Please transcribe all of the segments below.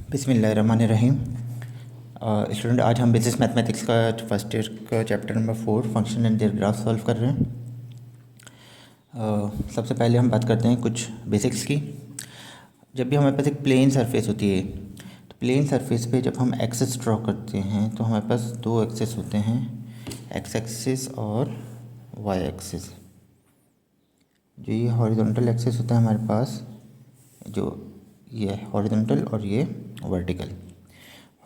बिस्मिल्लाहिर्रहमानिर्रहीम। स्टूडेंट, आज हम बेसिस मैथमेटिक्स का फर्स्ट ईयर का chapter number 4 function and their graph solve कर रहे हैं। सबसे पहले हम बात करते हैं कुछ बेसिक्स की। जब भी हमारे पास एक प्लेन सरफेस होती है तो प्लेन सरफेस पे जब हम एक्सेस ड्रॉ करते हैं तो हमारे पास दो एक्सेस होते हैं, एक्स एक्सिस और वाई एक्सिस। जो ये हॉरिजॉन्टल एक्सिस होता है हमारे पास, जो ये हॉरिजॉन्टल और ये वर्टिकल।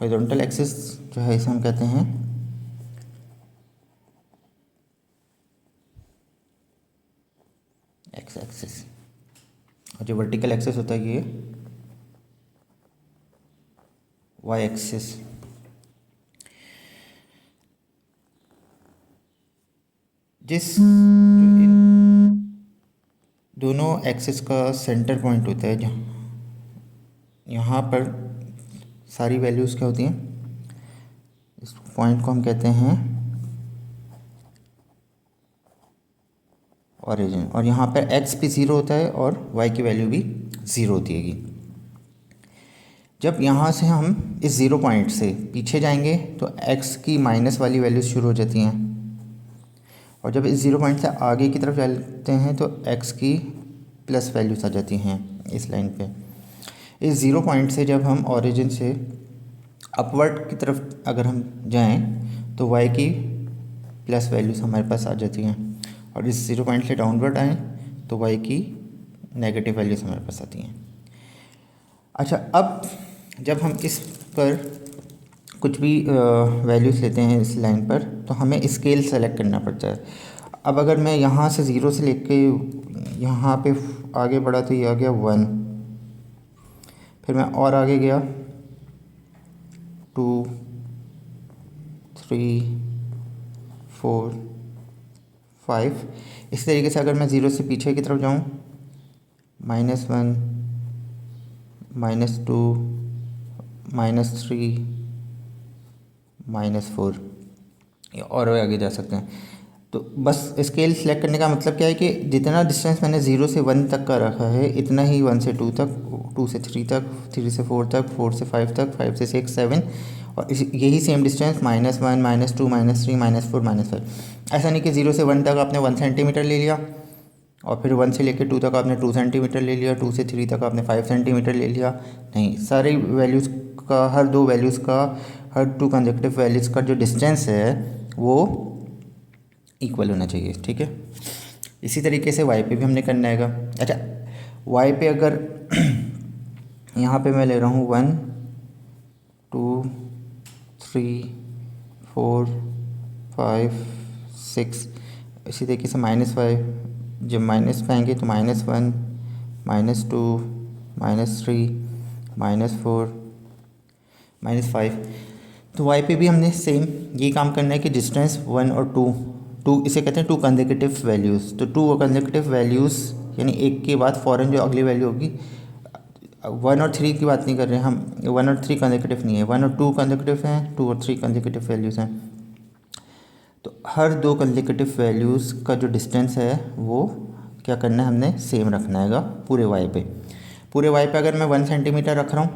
हॉरिजॉन्टल एक्सिस जो है इसे हम कहते हैं एक्स एक्सिस, और जो वर्टिकल एक्सिस होता है ये वाई एक्सिस। जिस इन दोनों एक्सिस का सेंटर पॉइंट होता है, जहाँ यहाँ पर सारी वैल्यूज़ क्या होती हैं, इस पॉइंट को हम कहते हैं ओरिजिन, और यहाँ पर एक्स भी ज़ीरो होता है और वाई की वैल्यू भी ज़ीरो होती है। जब यहाँ से हम इस ज़ीरो पॉइंट से पीछे जाएंगे तो एक्स की माइनस वाली वैल्यूज़ शुरू हो जाती हैं, और जब इस ज़ीरो पॉइंट से आगे की तरफ चलते हैं तो एक्स की प्लस वैल्यूज़ आ जाती हैं इस लाइन पे। इस ज़ीरो पॉइंट से जब हम ओरिजिन से अपवर्ड की तरफ अगर हम जाएं तो वाई की प्लस वैल्यूज़ हमारे पास आ जाती हैं, और इस ज़ीरो पॉइंट से डाउनवर्ड आएँ तो वाई की नेगेटिव वैल्यूज़ हमारे पास आती हैं। अच्छा, अब जब हम इस पर कुछ भी वैल्यूज़ लेते हैं इस लाइन पर तो हमें स्केल सेलेक्ट करना पड़ता है। अब अगर मैं यहाँ से ज़ीरो से लेके यहाँ पे आगे बढ़ा तो ये आ गया 1, फिर मैं और आगे गया 2, 3, 4, 5। इस तरीके से अगर मैं ज़ीरो से पीछे की तरफ जाऊँ, -1, -2, -3, -4, और आगे जा सकते हैं। तो बस स्केल सेलेक्ट करने का मतलब क्या है कि जितना डिस्टेंस मैंने 0 से 1 तक का रखा है इतना ही 1 से 2 तक, 2 से 3 तक, 3 से 4 तक, 4 से 5 तक, 5 से 6, 7, और यही सेम डिस्टेंस -1, -2, -3, -4, -5। ऐसा नहीं कि 0 से 1 तक आपने 1 सेंटीमीटर ले लिया और फिर 1 से लेकर 2 तक आपने 2 सेंटीमीटर ले लिया, 2 से 3 तक आपने 5 सेंटीमीटर ले लिया। नहीं, सारी वैल्यूज़ का, हर दो वैल्यूज़ का, हर टू कंसेक्यूटिव वैल्यूज़ का जो डिस्टेंस है वो इक्वल होना चाहिए। ठीक है, इसी तरीके से वाई पे भी हमने करना है। अच्छा, वाई पे अगर यहाँ पे मैं ले रहा हूँ 1, 2, 3, 4, 5, 6, इसी तरीके से -5, जब माइनस पे आएंगे तो -1, -2, -3, -4, -5। तो वाई पे भी हमने सेम ये काम करना है कि डिस्टेंस 1 और 2 इसे कहते हैं टू कंसेक्यूटिव वैल्यूज़। तो टू कंसेक्यूटिव वैल्यूज़ यानी एक के बाद फ़ौरन जो अगली वैल्यू होगी, 1 और 3 की बात नहीं कर रहे हैं हम, 1 और 3 कंसेक्यूटिव नहीं है, 1 और 2 कंसेक्यूटिव हैं, 2 और 3 कंसेक्यूटिव वैल्यूज़ हैं। तो हर दो कंसेक्यूटिव वैल्यूज़ का जो डिस्टेंस है वो क्या करना है, हमने सेम रखना है पूरे वाई पे। पूरे वाई पे अगर मैं 1 सेंटीमीटर रख रहा हूँ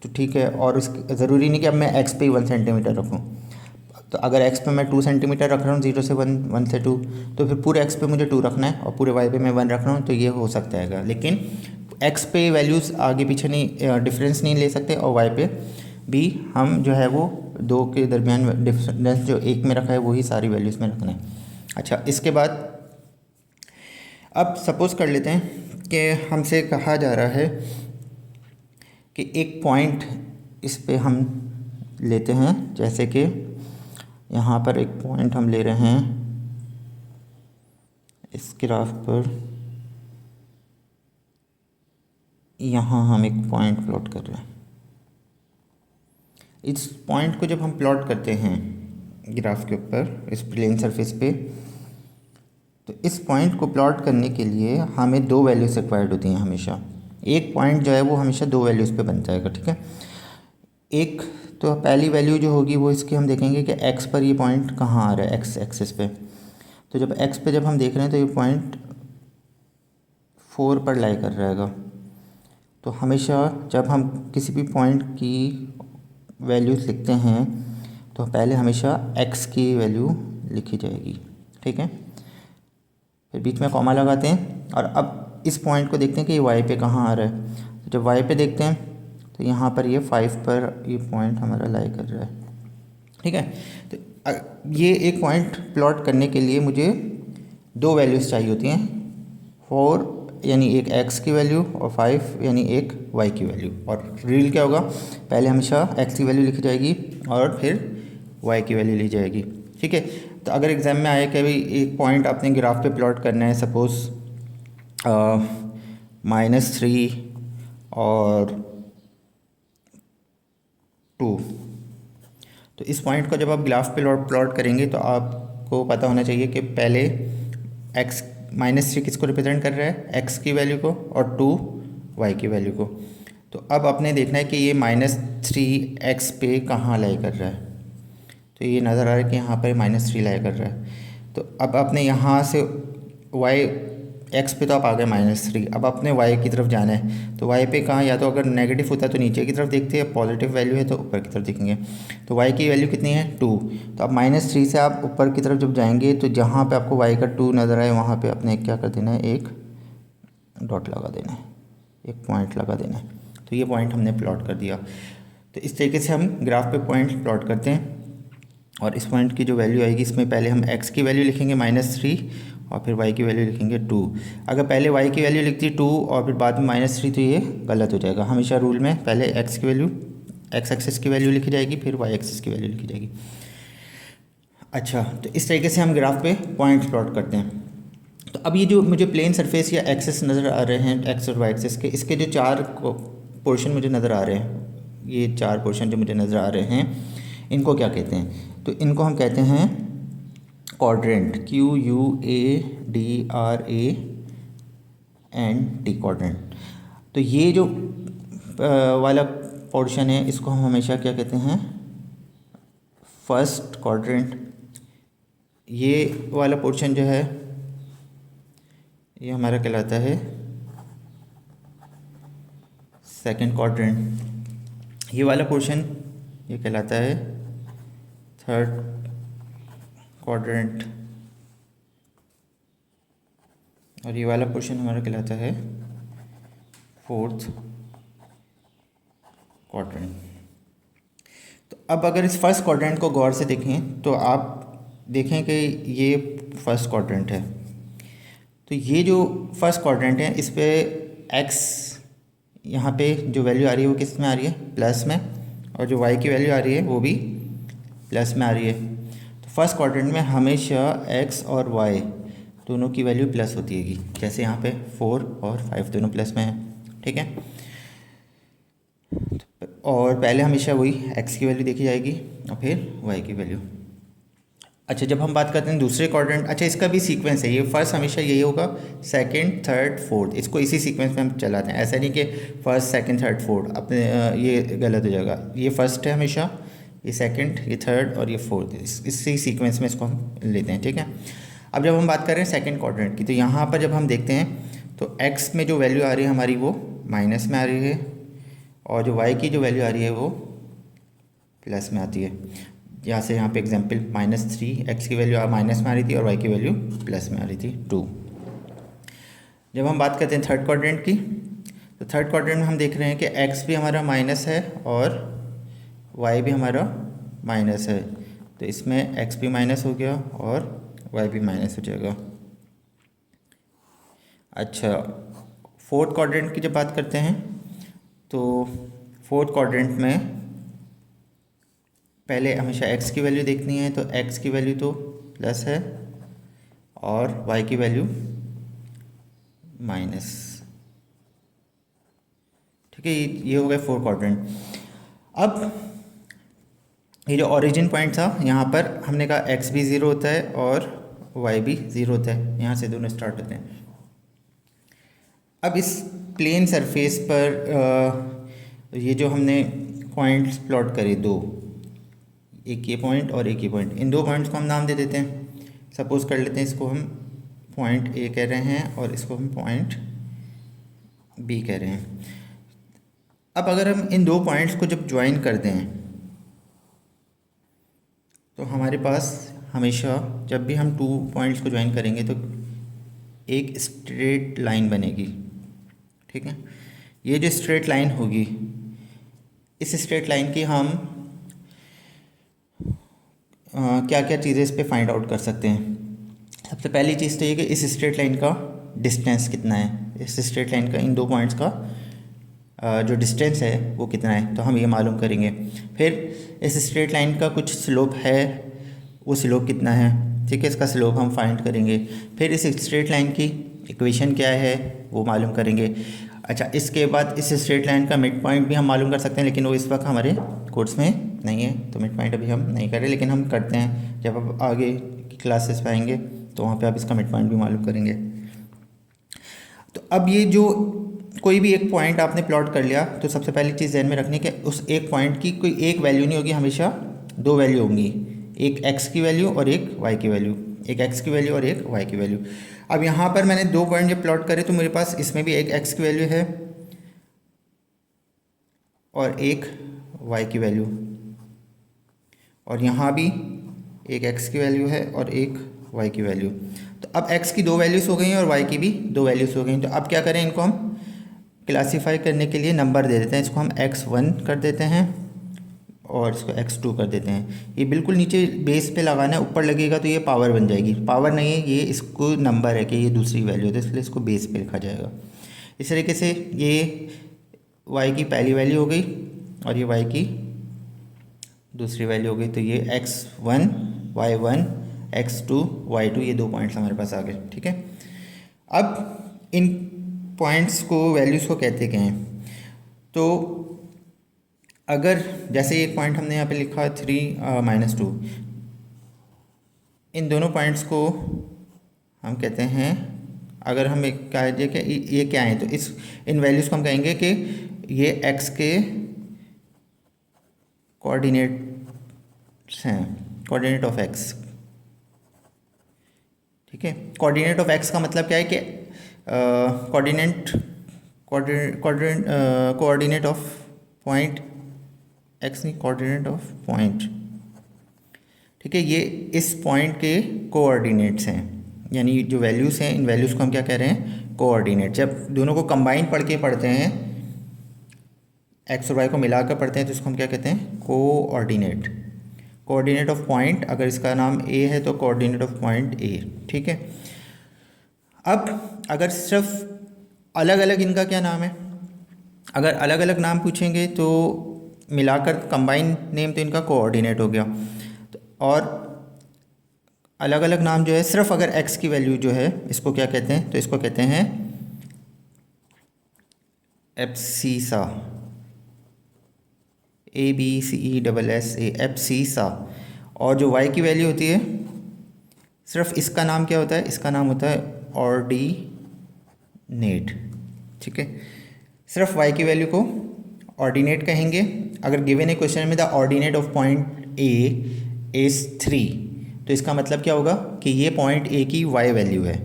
तो ठीक है, और उसकी ज़रूरी नहीं कि अब मैं एक्स पे ही 1 सेंटीमीटर रखूँ। तो अगर एक्स पे मैं 2 सेंटीमीटर रख रहा हूँ 0 से 1, 1 से 2, तो फिर पूरे एक्स पे मुझे 2 रखना है और पूरे वाई पे मैं 1 रख रहा हूँ, तो ये हो सकता है। लेकिन एक्स पे वैल्यूज़ आगे पीछे नहीं, डिफरेंस नहीं ले सकते, और वाई पे भी हम जो है वो दो के दरमियान डिफरेंस जो एक में रखा है वही सारी वैल्यूज़ में रखना है। अच्छा, इसके बाद अब सपोज़ कर लेते हैं कि हमसे कहा जा रहा है कि एक पॉइंट इस पे हम लेते हैं, जैसे कि यहाँ पर एक पॉइंट हम ले रहे हैं इस ग्राफ पर, यहाँ हम एक पॉइंट प्लॉट कर रहे हैं। इस पॉइंट को जब हम प्लॉट करते हैं ग्राफ के ऊपर इस प्लेन सरफेस पे, तो इस पॉइंट को प्लॉट करने के लिए हमें दो वैल्यूज़ रिक्वायर्ड होती हैं हमेशा। एक पॉइंट जो है वो हमेशा दो वैल्यूज़ पे बन जाएगा। ठीक है, एक तो पहली वैल्यू जो होगी वो इसकी हम देखेंगे कि एक्स पर ये पॉइंट कहाँ आ रहा है, एक्स एक्सिस पे। तो जब एक्स पे जब हम देख रहे हैं तो ये पॉइंट 4 पर लाई कर रहेगा, तो हमेशा जब हम किसी भी पॉइंट की वैल्यूज़ लिखते हैं तो पहले हमेशा x की वैल्यू लिखी जाएगी, ठीक है। फिर बीच में कॉमा लगाते हैं और अब इस पॉइंट को देखते हैं कि ये y पे कहाँ आ रहा है। तो जब y पे देखते हैं तो यहाँ पर ये 5 पर ये पॉइंट हमारा लाई कर रहा है, ठीक है। तो ये एक पॉइंट प्लॉट करने के लिए मुझे दो वैल्यूज़ चाहिए होती हैं, 4 यानी एक x की वैल्यू और 5 यानी एक y की वैल्यू। और रूल क्या होगा, पहले हमेशा x की वैल्यू लिखी जाएगी और फिर y की वैल्यू ली जाएगी, ठीक है। तो अगर एग्ज़ाम में आए कि भाई एक पॉइंट आपने ग्राफ पे प्लॉट करना है, सपोज़ -3 और 2, तो इस पॉइंट को जब आप ग्राफ पे प्लॉट करेंगे तो आपको पता होना चाहिए कि पहले x -3 किसको रिप्रेजेंट कर रहा है, x की वैल्यू को, और 2 y की वैल्यू को। तो अब आपने देखना है कि ये -3x पे कहाँ लाई कर रहा है। तो ये नज़र आ रहा है कि यहाँ पर -3 लाई कर रहा है। तो अब आपने यहाँ से x पे तो आप आ गए -3, अब आपने y की तरफ जाना है। तो y पे कहाँ, या तो अगर नेगेटिव होता है तो नीचे की तरफ देखते हैं, पॉजिटिव वैल्यू है तो ऊपर की तरफ देखेंगे। तो y की वैल्यू कितनी है, 2। तो अब -3 से आप ऊपर की तरफ जब जाएंगे तो जहाँ पे आपको y का 2 नज़र आए वहाँ पे आपने क्या कर देना है, एक डॉट लगा देना है, एक पॉइंट लगा देना है। तो ये पॉइंट हमने प्लॉट कर दिया। तो इस तरीके से हम ग्राफ पे पॉइंट प्लॉट करते हैं। और इस पॉइंट की जो वैल्यू आएगी, इसमें पहले हम x की वैल्यू लिखेंगे -3 और फिर y की वैल्यू लिखेंगे 2। अगर पहले y की वैल्यू लिखती 2 और फिर बाद में -3 तो ये गलत हो जाएगा। हमेशा रूल में पहले x की वैल्यू, x एक्सिस की वैल्यू लिखी जाएगी, फिर y एक्सिस की वैल्यू लिखी जाएगी। अच्छा, तो इस तरीके से हम ग्राफ पे पॉइंट प्लॉट करते हैं। तो अब ये जो मुझे प्लेन सरफेस या एक्सेस नज़र आ रहे हैं, एक्स और वाई एक्सेस के, इसके जो 4 पोर्शन मुझे नज़र आ रहे हैं, ये 4 पोर्शन जो मुझे नज़र आ रहे हैं, इनको क्या कहते हैं? तो इनको हम कहते हैं क्वाड्रेंट, QUADRANT क्वाड्रेंट। तो ये जो वाला पोर्शन है इसको हम हमेशा क्या कहते हैं, फर्स्ट क्वाड्रेंट। ये वाला पोर्शन जो है ये हमारा कहलाता है सेकंड क्वाड्रेंट। ये वाला पोर्शन ये कहलाता है थर्ड क्वाड्रेंट और ये वाला पोर्शन हमारा कहलाता है फोर्थ क्वाड्रेंट। तो अब अगर इस फर्स्ट क्वाड्रेंट को गौर से देखें तो आप देखें कि ये फर्स्ट क्वाड्रेंट है। तो ये जो फर्स्ट क्वाड्रेंट है इस पे x यहाँ पे जो वैल्यू आ रही है वो किस में आ रही है, प्लस में, और जो y की वैल्यू आ रही है वो भी प्लस में आ रही है। तो फर्स्ट क्वाड्रेंट में हमेशा x और y दोनों की वैल्यू प्लस होती है, जैसे यहाँ पे 4 और 5 दोनों प्लस में है, ठीक है। और पहले हमेशा वही x की वैल्यू देखी जाएगी और फिर y की वैल्यू। अच्छा, जब हम बात करते हैं दूसरे क्वाड्रेंट, अच्छा इसका भी सीक्वेंस है, ये फर्स्ट हमेशा यही होगा, सेकंड थर्ड फोर्थ, इसको इसी सीक्वेंस में हम चलाते हैं। ऐसा नहीं कि फर्स्ट सेकंड थर्ड फोर्थ, अपने ये गलत हो जाएगा। ये फर्स्ट है हमेशा, ये सेकंड, ये थर्ड और ये फोर्थ, इसी सीक्वेंस में इसको हम लेते हैं, ठीक है। अब जब हम बात कर रहे हैं सेकेंड क्वाड्रेंट की, तो यहाँ पर जब हम देखते हैं तो एक्स में जो वैल्यू आ रही है हमारी वो माइनस में आ रही है और जो वाई की जो वैल्यू आ रही है वो प्लस में आती है। यहाँ से यहाँ पे एग्जांपल -3 एक्स की वैल्यू माइनस में आ रही थी और वाई की वैल्यू प्लस में आ रही थी 2। जब हम बात करते हैं थर्ड क्वाड्रेंट की, तो थर्ड क्वाड्रेंट में हम देख रहे हैं कि एक्स भी हमारा माइनस है और वाई भी हमारा माइनस है। तो इसमें एक्स भी माइनस हो गया और वाई भी माइनस हो जाएगा। अच्छा, फोर्थ क्वाड्रेंट की जब बात करते हैं तो फोर्थ क्वाड्रेंट में पहले हमेशा x की वैल्यू देखनी है, तो x की वैल्यू तो प्लस है और y की वैल्यू माइनस, ठीक है। ये हो गया फोर्थ क्वाड्रेंट। अब ये जो ओरिजिन पॉइंट था यहाँ पर हमने कहा x भी 0 होता है और y भी 0 होता है, यहाँ से दोनों स्टार्ट होते हैं। अब इस प्लेन सरफेस पर ये जो हमने पॉइंट्स प्लॉट करे दो, एक ये पॉइंट और एक ये पॉइंट, इन दो पॉइंट्स को हम नाम दे देते हैं। सपोज कर लेते हैं इसको हम पॉइंट ए कह रहे हैं और इसको हम पॉइंट बी कह रहे हैं। अब अगर हम इन दो पॉइंट्स को जब ज्वाइन करते हैं तो हमारे पास हमेशा जब भी हम 2 पॉइंट्स को ज्वाइन करेंगे तो एक स्ट्रेट लाइन बनेगी, ठीक है। ये जो स्ट्रेट लाइन होगी, इस स्ट्रेट लाइन की हम क्या क्या चीज़ें इस पे फाइंड आउट कर सकते हैं। सबसे पहली चीज़ तो ये कि इस स्ट्रेट लाइन का डिस्टेंस कितना है, इस स्ट्रेट लाइन का इन दो पॉइंट्स का जो डिस्टेंस है वो कितना है, तो हम ये मालूम करेंगे। फिर इस स्ट्रेट लाइन का कुछ स्लोप है, वो स्लोप कितना है, ठीक है, इसका स्लोप हम फाइंड करेंगे। फिर इस स्ट्रेट लाइन की इक्वेशन क्या है वो मालूम करेंगे। अच्छा, इसके बाद इस स्ट्रेट लाइन का मिड पॉइंट भी हम मालूम कर सकते हैं, लेकिन वो इस वक्त हमारे कोर्स में नहीं है, तो मिड पॉइंट अभी हम नहीं करें, लेकिन हम करते हैं जब आप आगे की क्लासेस पे आएंगे तो वहाँ पे आप इसका मिड पॉइंट भी मालूम करेंगे। तो अब ये जो कोई भी एक पॉइंट आपने प्लॉट कर लिया, तो सबसे पहली चीज़ ध्यान में रखनी कि उस एक पॉइंट की कोई एक वैल्यू नहीं होगी, हमेशा दो वैल्यू होंगी, एक x की वैल्यू और एक y की वैल्यू, एक x की वैल्यू और एक y की वैल्यू। अब यहाँ पर मैंने दो पॉइंट जब प्लॉट करे तो मेरे पास इसमें भी एक x की वैल्यू है और एक y की वैल्यू, और यहाँ भी एक x की वैल्यू है और एक y की वैल्यू। तो अब x की दो वैल्यूज़ हो गई हैं और y की भी दो वैल्यूज़ हो गई। तो अब क्या करें, इनको हम क्लासीफाई करने के लिए नंबर दे देते हैं। इसको हम x1 कर देते हैं और इसको x2 कर देते हैं। ये बिल्कुल नीचे बेस पे लगाना है, ऊपर लगेगा तो ये पावर बन जाएगी, पावर नहीं है ये, इसको नंबर है कि ये दूसरी वैल्यू है, तो इसलिए इसको बेस पे लिखा जाएगा। इस तरीके से ये y की पहली वैल्यू हो गई और ये y की दूसरी वैल्यू हो गई। तो ये x1 y1 x2 y2 ये दो पॉइंट्स हमारे पास आ गए, ठीक है। अब इन पॉइंट्स को वैल्यूज़ को कहते क्या हैं, तो अगर जैसे एक पॉइंट हमने यहाँ पे लिखा 3 - 2, इन दोनों पॉइंट्स को हम कहते हैं, अगर हम एक कह दिए कि ये क्या है, तो इस इन वैल्यूज़ को हम कहेंगे कि ये x के कोऑर्डिनेट्स हैं, कोऑर्डिनेट ऑफ x, ठीक है। कोऑर्डिनेट ऑफ x का मतलब क्या है कि कोऑर्डिनेट ऑफ पॉइंट x नहीं, कोऑर्डिनेट ऑफ पॉइंट, ठीक है। ये इस पॉइंट के कोऑर्डिनेट्स हैं, यानी जो वैल्यूज़ हैं इन वैल्यूज़ को हम क्या कह रहे हैं, कोऑर्डिनेट। जब दोनों को कंबाइन पढ़ते हैं, x और y को मिलाकर पढ़ते हैं, तो इसको हम क्या कहते हैं, कोऑर्डिनेट। कोऑर्डिनेट ऑफ पॉइंट, अगर इसका नाम a है तो कोऑर्डिनेट ऑफ पॉइंट a, ठीक है। अब अगर सिर्फ अलग अलग इनका क्या नाम है, अगर अलग अलग नाम पूछेंगे तो मिलाकर कंबाइन नेम तो इनका कोऑर्डिनेट हो गया, तो और अलग अलग नाम जो है सिर्फ अगर x की वैल्यू जो है इसको क्या कहते हैं, तो इसको कहते हैं एब्सीसा, ABCESSA, एब्सीसा। और जो y की वैल्यू होती है, सिर्फ इसका नाम क्या होता है, इसका नाम होता है ऑर्डिनेट, ठीक है। सिर्फ y की वैल्यू को ऑर्डिनेट कहेंगे। अगर गिवन ए क्वेश्चन में the ordinate of point A is 3, तो इसका मतलब क्या होगा कि ये पॉइंट A की y वैल्यू है।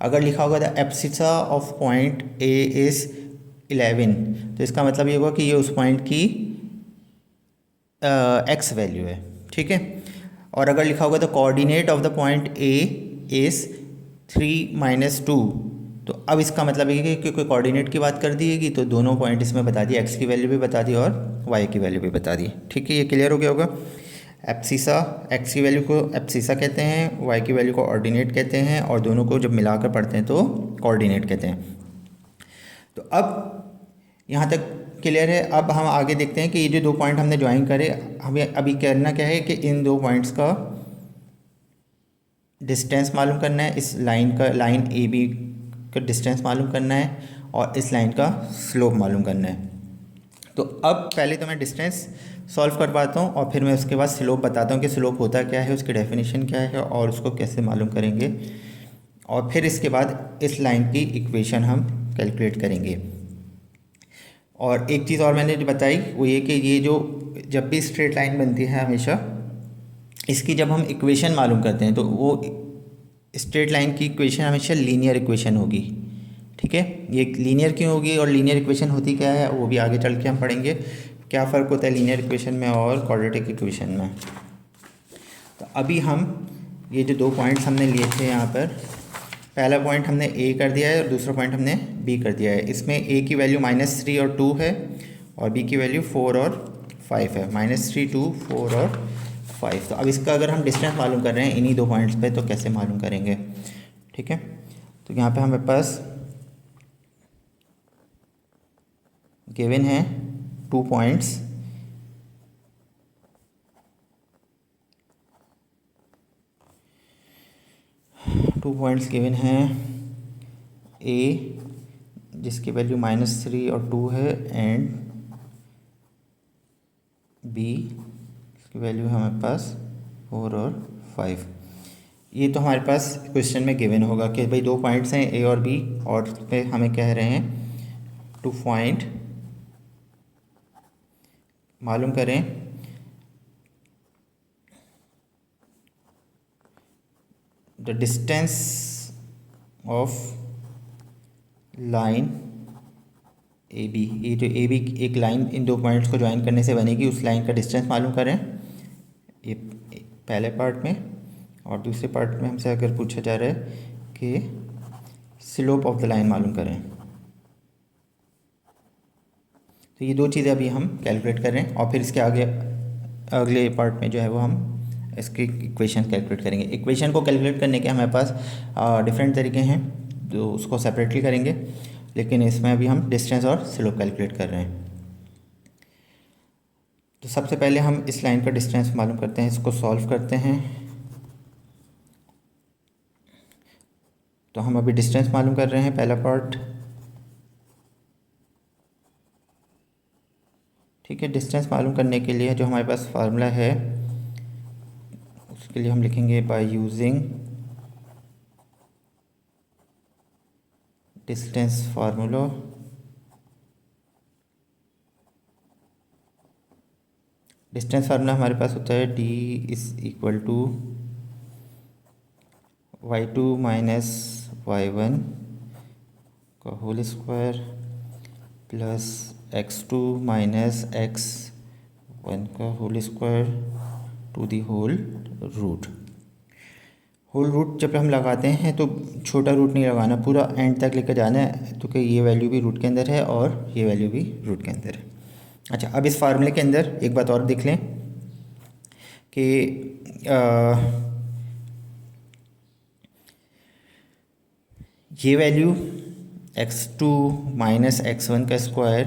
अगर लिखा होगा the abscissa of point A is 11, तो इसका मतलब ये होगा कि ये उस पॉइंट की x वैल्यू है, ठीक है। और अगर लिखा होगा the coordinate of the point A is 3 - 2, तो अब इसका मतलब ये कि कोई कोऑर्डिनेट की बात कर दिएगी तो दोनों पॉइंट इसमें बता दिए, x की वैल्यू भी बता दी और y की वैल्यू भी बता दी, ठीक है। ये क्लियर हो गया होगा। एब्सिसा, x की वैल्यू को एब्सिसा कहते हैं, y की वैल्यू को ऑर्डिनेट कहते हैं, और दोनों को जब मिलाकर पढ़ते हैं तो कोऑर्डिनेट कहते हैं। तो अब यहाँ तक क्लियर है। अब हम आगे देखते हैं कि ये जो दो पॉइंट हमने ज्वाइन करे, हमें अभी करना क्या है कि इन दो पॉइंट्स का डिस्टेंस मालूम करना है, इस लाइन का, लाइन AB का डिस्टेंस मालूम करना है और इस लाइन का स्लोप मालूम करना है। तो अब पहले तो मैं डिस्टेंस सॉल्व कर पाता हूँ और फिर मैं उसके बाद स्लोप बताता हूँ कि स्लोप होता क्या है, उसकी डेफिनेशन क्या है और उसको कैसे मालूम करेंगे, और फिर इसके बाद इस लाइन की इक्वेशन हम कैलकुलेट करेंगे। और एक चीज़ और मैंने जो बताई वो ये कि ये जो जब भी स्ट्रेट लाइन बनती है हमेशा इसकी जब हम इक्वेशन मालूम करते हैं तो वो स्ट्रेट लाइन की इक्वेशन हमेशा लीनियर इक्वेशन होगी, ठीक है। ये लीनियर क्यों होगी और लीनियर इक्वेशन होती क्या है वो भी आगे चल के हम पढ़ेंगे, क्या फ़र्क होता है लीनियर इक्वेशन में और क्वाड्रेटिक इक्वेशन में। तो अभी हम ये जो 2 पॉइंट्स हमने लिए थे यहाँ पर, पहला पॉइंट हमने ए कर दिया है और दूसरा पॉइंट हमने बी कर दिया है। इसमें ए की वैल्यू -3 और 2 है और बी की वैल्यू 4 और 5 है, -3, 2, 4 और 5। तो अब इसका अगर हम डिस्टेंस मालूम कर रहे हैं इन्हीं 2 पॉइंट्स पे, तो कैसे मालूम करेंगे, ठीक है। तो यहाँ पे हमारे पास गिवन है 2 पॉइंट्स, गिवन हैं, ए जिसकी वैल्यू -3 और 2 है एंड बी इसकी वैल्यू है हमारे पास 4 और 5। ये तो हमारे पास क्वेश्चन में गिवन होगा कि भाई 2 पॉइंट्स हैं ए और बी, और पे हमें कह रहे हैं टू फाइंड, मालूम करें the distance of line A B. ये जो ए बी एक लाइन इन 2 पॉइंट्स को ज्वाइन करने से बनेगी, उस लाइन का डिस्टेंस मालूम करें, ये पहले पार्ट में। और दूसरे पार्ट में हमसे अगर पूछा जा रहा है कि स्लोप ऑफ द लाइन मालूम करें। तो ये 2 चीज़ें अभी हम कैलकुलेट कर रहे हैं और फिर इसके आगे अगले पार्ट में जो है वो हम इसकी इक्वेशन कैलकुलेट करेंगे। इक्वेशन को कैलकुलेट करने के हमारे पास डिफरेंट तरीके हैं, तो उसको सेपरेटली करेंगे, लेकिन इसमें अभी हम डिस्टेंस और स्लोप कैलकुलेट कर रहे हैं। तो सबसे पहले हम इस लाइन का डिस्टेंस मालूम करते हैं, इसको सॉल्व करते हैं। तो हम अभी डिस्टेंस मालूम कर रहे हैं, पहला पार्ट, ठीक है। डिस्टेंस मालूम करने के लिए जो हमारे पास फार्मूला है उसके लिए हम लिखेंगे by using distance formula. Distance formula हमारे पास होता है d = y2 - y1 का whole square plus x2 - x1 का whole square to the whole root. Whole root जब हम लगाते हैं तो छोटा रूट नहीं लगाना, पूरा एंड तक लेकर जाना है, तो कि ये वैल्यू भी रूट के अंदर है और ये वैल्यू भी रूट के अंदर है। अच्छा, अब इस फार्मूले के अंदर एक बात और देख लें कि ये वैल्यू x2 - x1 का स्क्वायर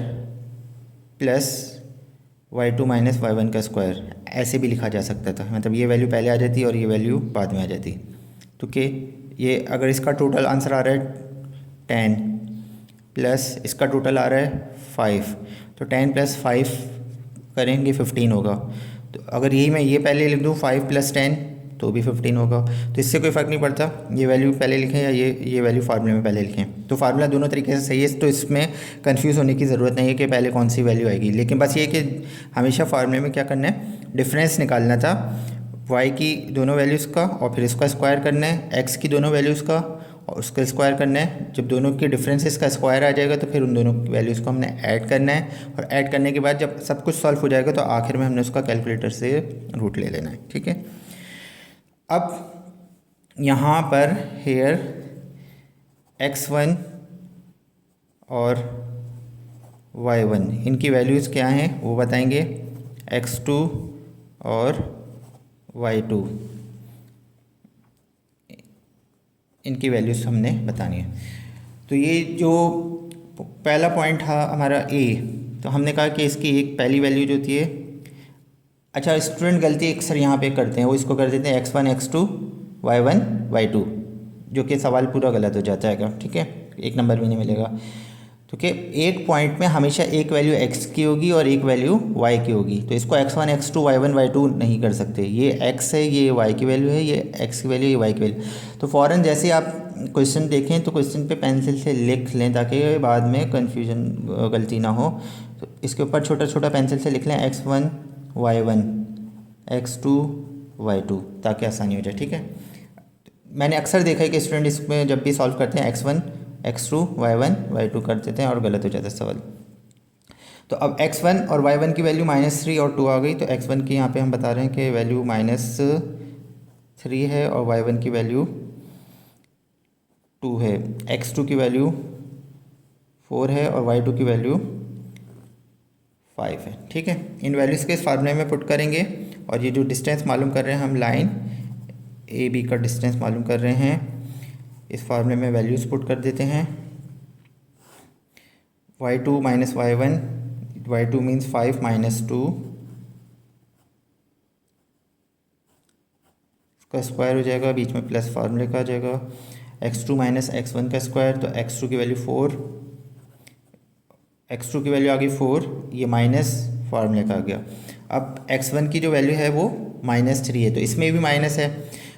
प्लस y2 - y1 का स्क्वायर ऐसे भी लिखा जा सकता था, मतलब ये वैल्यू पहले आ जाती और ये वैल्यू बाद में आ जाती। तो कि ये अगर इसका टोटल आंसर आ रहा है 10 प्लस इसका टोटल आ रहा है 5, तो 10 + 5 करेंगे 15 होगा। तो अगर यही मैं ये पहले लिख दूँ 5 + 10 तो भी 15 होगा। तो इससे कोई फ़र्क नहीं पड़ता ये वैल्यू पहले लिखें या ये वैल्यू फार्मूले में पहले लिखें, तो फार्मूला दोनों तरीके से सही है। तो इसमें कंफ्यूज होने की ज़रूरत नहीं है कि पहले कौन सी वैल्यू आएगी, लेकिन बस ये कि हमेशा फार्मूले में क्या करना है, डिफरेंस निकालना था y की दोनों वैल्यूज़ का और फिर इसका स्क्वायर करना है, x की दोनों वैल्यूज़ का और उसका स्क्वायर करना है। जब दोनों के डिफरेंसेस का स्क्वायर आ जाएगा तो फिर उन दोनों वैल्यूज़ को हमने ऐड करना है, और ऐड करने के बाद जब सब कुछ सॉल्व हो जाएगा तो आखिर में हमने उसका कैलकुलेटर से रूट ले लेना है, ठीक है। अब यहाँ पर हेयर x1 और y1 इनकी वैल्यूज़ क्या हैं वो बताएंगे, x2 और y2 इनकी वैल्यूज़ हमने बतानी है। तो ये जो पहला पॉइंट था हमारा a, तो हमने कहा कि इसकी एक पहली वैल्यू जो थी, अच्छा स्टूडेंट गलती अक्सर यहाँ पे करते हैं, वो इसको कर देते हैं x1 x2 y1 y2, जो कि सवाल पूरा गलत हो जाता है, ठीक है, 1 नंबर भी नहीं मिलेगा। तो कि एक पॉइंट में हमेशा एक वैल्यू x की होगी और एक वैल्यू y की होगी, तो इसको x1 x2 y1 y2 नहीं कर सकते। ये x है, ये y की वैल्यू है, ये x की वैल्यू, ये y की वैल्यू। तो फ़ौरन जैसे ही आप क्वेश्चन देखें तो क्वेश्चन पे पेंसिल से लिख लें ताकि बाद में कन्फ्यूजन गलती ना हो। तो इसके ऊपर छोटा छोटा पेंसिल से लिख लें x1 y1 x2 y2 ताकि आसानी हो जाए, ठीक है। मैंने अक्सर देखा है कि स्टूडेंट इसमें जब भी सॉल्व करते हैं x1 x2 y1 y2 कर देते हैं और गलत हो जाता है सवाल। तो अब x1 और y1 की वैल्यू -3 और 2 आ गई, तो x1 की यहाँ पे हम बता रहे हैं कि वैल्यू -3 है और y1 की वैल्यू 2 है, x2 की वैल्यू 4 है और y2 की वैल्यू 5 है। ठीक है, इन वैल्यूज़ के इस फार्मूले में पुट करेंगे और ये जो डिस्टेंस मालूम कर रहे हैं हम लाइन ए बी का डिस्टेंस मालूम कर रहे हैं, इस फार्मूले में वैल्यूज़ पुट कर देते हैं। y2 minus y1, y2 means 5 minus 2 का स्क्वायर हो जाएगा, बीच में प्लस फार्मूले का आ जाएगा। x2 माइनस x1 का स्क्वायर, तो x2 की वैल्यू 4, x2 की वैल्यू आ गई 4, ये माइनस फार्मूले का आ गया। अब x1 की जो वैल्यू है वो -3 है, तो इसमें भी माइनस है।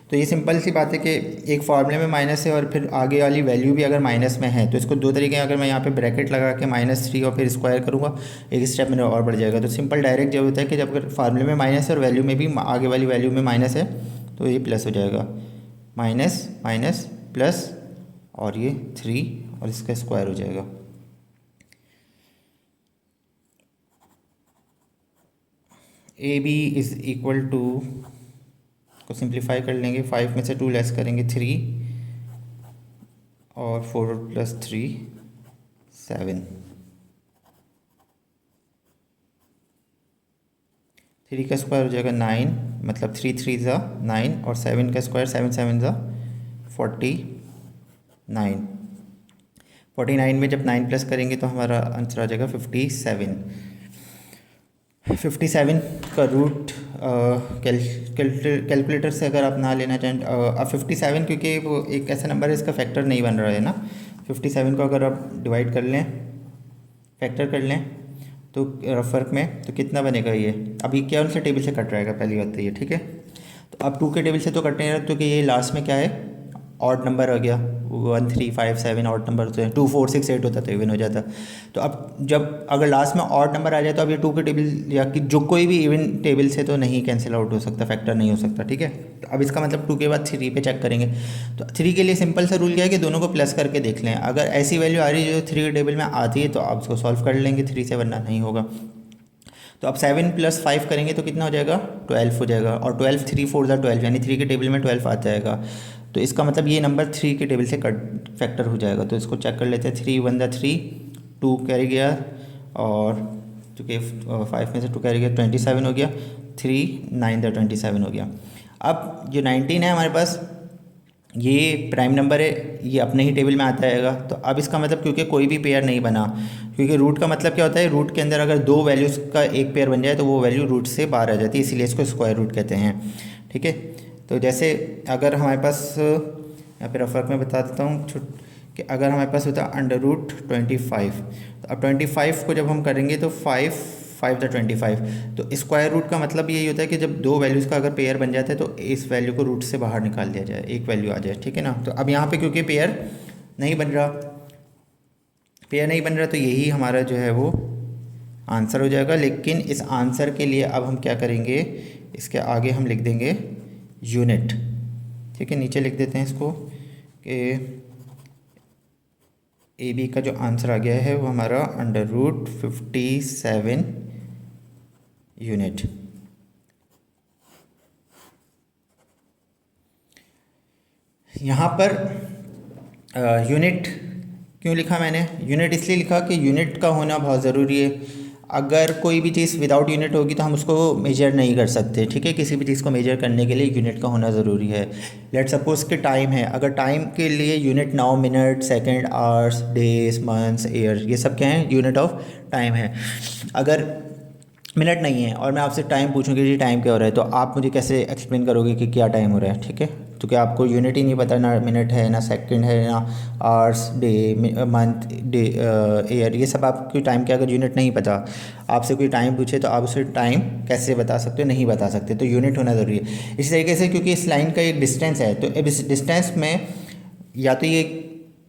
तो ये सिंपल सी बात है कि एक फार्मूले में माइनस है और फिर आगे वाली वैल्यू भी अगर माइनस में है, तो इसको दो तरीके, अगर मैं यहाँ पे ब्रैकेट लगा के -3 और फिर स्क्वायर करूँगा, एक स्टेप मेरा और बढ़ जाएगा। तो सिंपल डायरेक्ट जब होता है कि जब अगर फार्मूले में माइनस है और वैल्यू में भी आगे वाली वैल्यू में माइनस है, तो ये प्लस हो जाएगा, माइनस माइनस प्लस और ये 3 और इसका स्क्वायर हो जाएगा। A B is equal to को सिंप्लीफाई कर लेंगे, 5 में से 2 लेस करेंगे 3 और 4 + 3 7, 3 का स्क्वायर हो जाएगा 9, मतलब 3 3 ज़ा 9 और 7 का स्क्वायर 7 7 ज़ा 49, 49 में जब 9 प्लस करेंगे तो हमारा आंसर आ जाएगा 57। 57 का रूट कैलकुलेटर से अगर आप ना लेना चाहें, अब 57 क्योंकि वो एक ऐसा नंबर है इसका फैक्टर नहीं बन रहा है ना, 57 को अगर आप डिवाइड कर लें, फैक्टर कर लें तो फ़र्क में तो कितना बनेगा ये, अभी क्या उनसे टेबल से कट रहेगा, पहली बात तो ये। ठीक है, तो अब 2 के टेबल से तो कट नहीं रहा, तो कि ये लास्ट में क्या है, ऑड नंबर आ गया, 1 3 5 7 ऑड नंबर होते हैं, 2 4 6 8 होता तो इवन हो जाता। तो अब जब अगर लास्ट में ऑड नंबर आ जाए तो अब ये 2 के टेबल या कि जो कोई भी इवन टेबल से तो नहीं कैंसिल आउट हो सकता, फैक्टर नहीं हो सकता। ठीक है, तो अब इसका मतलब 2 के बाद 3 पे चेक करेंगे, तो 3 के लिए सिंपल सा रूल क्या है कि दोनों को प्लस करके देख लें, अगर ऐसी वैल्यू आ रही है जो 3 के टेबल में आती है तो आप उसको सॉल्व कर लेंगे 3 से, वरना नहीं होगा। तो अब 7 + 5 करेंगे तो कितना हो जाएगा, 12 हो जाएगा, और 12 3 4 ज़ा 12 यानी 3 के टेबल में 12 आ जाएगा। तो इसका मतलब ये नंबर 3 के टेबल से कट फैक्टर हो जाएगा। तो इसको चेक कर लेते हैं, 3 1 ज़ा 3, 2 कैरी गया और चूँकि 5 में से 2 कैरी गया 27 हो गया, 3 9 ज़ा 27 हो गया। अब जो 19 है हमारे पास, ये प्राइम नंबर है, ये अपने ही टेबल में आता रहेगा। तो अब इसका मतलब क्योंकि कोई भी पेयर नहीं बना, क्योंकि रूट का मतलब क्या होता है, रूट के अंदर अगर 2 वैल्यूज़ का एक पेयर बन जाए तो वो वैल्यू रूट से बाहर आ जाती है, इसीलिए इसको स्क्वायर रूट कहते हैं। ठीक है, तो जैसे अगर हमारे पास, या फिर रफर्क में बता देता हूँ कि अगर हमारे पास होता है √25, तो अब 25 को जब हम करेंगे तो 5 5 ज़ा 25, तो स्क्वायर रूट का मतलब यही होता है कि जब 2 वैल्यूज़ का अगर पेयर बन जाता है तो इस वैल्यू को रूट से बाहर निकाल दिया जाए, एक वैल्यू आ जाए। ठीक है ना, तो अब यहाँ पे क्योंकि पेयर नहीं बन रहा, तो यही हमारा जो है वो आंसर हो जाएगा। लेकिन इस आंसर के लिए अब हम क्या करेंगे, इसके आगे हम लिख देंगे यूनिट। ठीक है, नीचे लिख देते हैं इसको कि ए बी का जो आंसर आ गया है वो हमारा √57 यूनिट। यहाँ पर यूनिट क्यों लिखा मैंने, यूनिट इसलिए लिखा कि यूनिट का होना बहुत ज़रूरी है। अगर कोई भी चीज़ विदाउट यूनिट होगी तो हम उसको मेजर नहीं कर सकते। ठीक है, किसी भी चीज़ को मेजर करने के लिए यूनिट का होना ज़रूरी है। लेट सपोज कि टाइम है, अगर टाइम के लिए unit now, minute, second, hours, days, months, year, ये सब क्या है, यूनिट ऑफ टाइम है। अगर मिनट नहीं है और मैं आपसे टाइम पूछूंगी जी टाइम क्या हो रहा है, तो आप मुझे कैसे एक्सप्लेन करोगे कि क्या टाइम हो रहा है। ठीक है, तो क्या आपको यूनिट ही नहीं पता, ना मिनट है, ना सेकंड है, ना hours, day, month, day, year, ये सब आपको टाइम के अगर यूनिट नहीं पता, आपसे कोई टाइम पूछे तो आप उसे टाइम कैसे बता सकते हो, नहीं बता सकते। तो यूनिट होना ज़रूरी है। इसी तरीके से क्योंकि इस लाइन का एक डिस्टेंस है, तो इस डिस्टेंस में या तो ये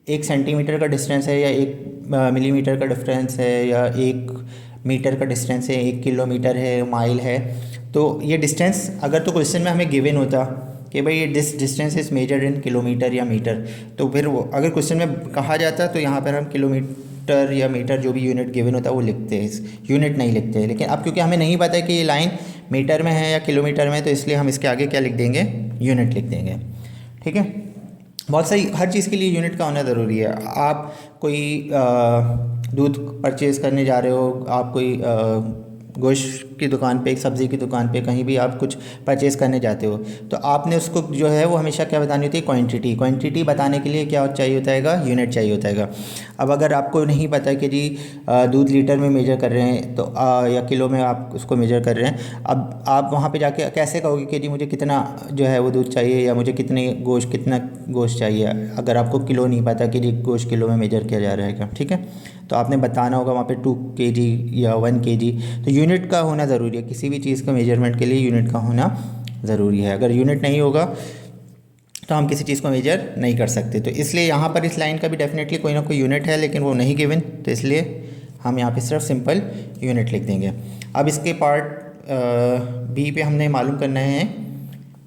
1 सेंटीमीटर का डिस्टेंस है, या 1 मिलीमीटर का डिफरेंस है, या 1 मीटर का डिस्टेंस है, 1 किलोमीटर है, माइल है। तो ये डिस्टेंस अगर तो क्वेश्चन में हमें गिवन होता कि भाई this distance is measured in kilometre या मीटर, तो फिर वो अगर क्वेश्चन में कहा जाता तो यहाँ पर हम किलोमीटर या मीटर जो भी यूनिट गिवन होता है वो लिखते हैं, यूनिट नहीं लिखते हैं। लेकिन अब क्योंकि हमें नहीं पता है कि ये लाइन मीटर में है या किलोमीटर में, तो इसलिए हम इसके आगे क्या लिख देंगे, यूनिट लिख देंगे। ठीक है, बहुत सही, हर चीज़ के लिए यूनिट का होना ज़रूरी है। आप कोई दूध परचेज़ करने जा रहे हो, आप कोई गोश्त की दुकान पे, एक सब्ज़ी की दुकान पे, कहीं भी आप कुछ परचेज़ करने जाते हो, तो आपने उसको जो है वो हमेशा क्या बतानी होती है, क्वांटिटी। क्वांटिटी बताने के लिए क्या चाहिए होता है, यूनिट चाहिए होता है। अब अगर आपको नहीं पता कि जी दूध लीटर में मेजर कर रहे हैं तो या किलो में आप उसको मेजर कर रहे हैं, अब आप वहाँ पे जाके कैसे कहोगे कि जी मुझे कितना जो है वो दूध चाहिए या मुझे कितना गोश्त चाहिए, अगर आपको किलो नहीं पता कि जी गोश्त किलो में मेजर किया जा रहा है क्या। ठीक है, तो आपने बताना होगा वहाँ पे 2 kg या 1 kg, तो यूनिट का होना ज़रूरी है। किसी भी चीज़ का मेजरमेंट के लिए यूनिट का होना ज़रूरी है। अगर यूनिट नहीं होगा तो हम किसी चीज़ को मेजर नहीं कर सकते। तो इसलिए यहाँ पर इस लाइन का भी डेफिनेटली कोई ना कोई यूनिट है, लेकिन वो नहीं गिवन, तो इसलिए हम यहाँ पे सिर्फ सिंपल यूनिट लिख देंगे। अब इसके पार्ट बी पे हमने मालूम करना है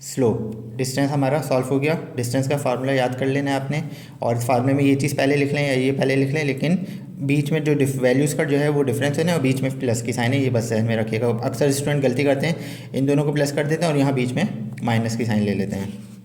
स्लोप। डिस्टेंस हमारा सॉल्व हो गया, डिस्टेंस का फार्मूला याद कर लेना है आपने, और फार्मूले में ये चीज़ पहले लिख लें या ये पहले लिख लें, लेकिन बीच में जो वैल्यूज़ का जो है वो डिफरेंस है ना, और बीच में प्लस की साइन है, ये बस ध्यान में रखिएगा। अक्सर स्टूडेंट गलती करते हैं, इन दोनों को प्लस कर देते हैं और यहाँ बीच में माइनस की साइन ले लेते हैं।